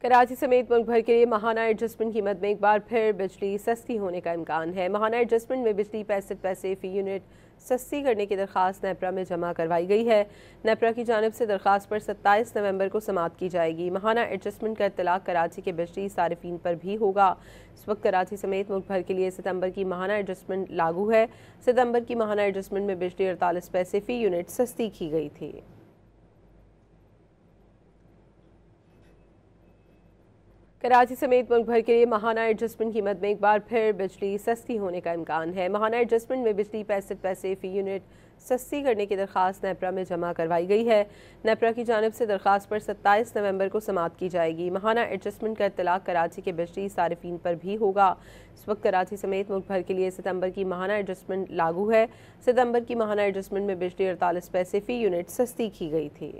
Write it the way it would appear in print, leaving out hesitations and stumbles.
कराची समेत मुल्क भर के लिए माहाना एडजस्टमेंट कीमत में एक बार फिर बिजली सस्ती होने का इम्कान है। माहाना एडजस्टमेंट में बिजली 65 पैसे फ़ी यूनिट सस्ती करने की दरख्वास्त नेपरा में जमा करवाई गई है। नेपरा की जानिब से दरख्वास्त पर 27 नवंबर को समाअत की जाएगी। माहाना एडजस्टमेंट का इत्तलाक कराची के बिजली सारिफीन पर भी होगा। इस वक्त कराची समेत मुल्क भर के लिए सितंबर की माहाना एडजस्टमेंट लागू है। सितंबर की माहाना एडजस्टमेंट में बिजली 48 पैसे फ़ी यूनिट सस्ती की गई थी। कराची समेत मुल्क भर के लिए माहाना एडजस्टमेंट कीमत में एक बार फिर बिजली सस्ती होने का इम्कान है। माहाना एडजस्टमेंट में बिजली 65 पैसे फ़ी यूनिट सस्ती करने की दरख्वास्त नेपरा में जमा करवाई गई है। नेपरा की जानिब से दरख्वास्त पर 27 नवंबर को समाअत की जाएगी। माहाना एडजस्टमेंट का इत्तलाक कराची के बिजली सारिफीन पर भी होगा। इस वक्त कराची समेत मुल्क भर के लिए सितंबर की माहाना एडजस्टमेंट लागू है। सितंबर की माहाना एडजस्टमेंट में बिजली 48 पैसे फ़ी यूनिट सस्ती की गई थी।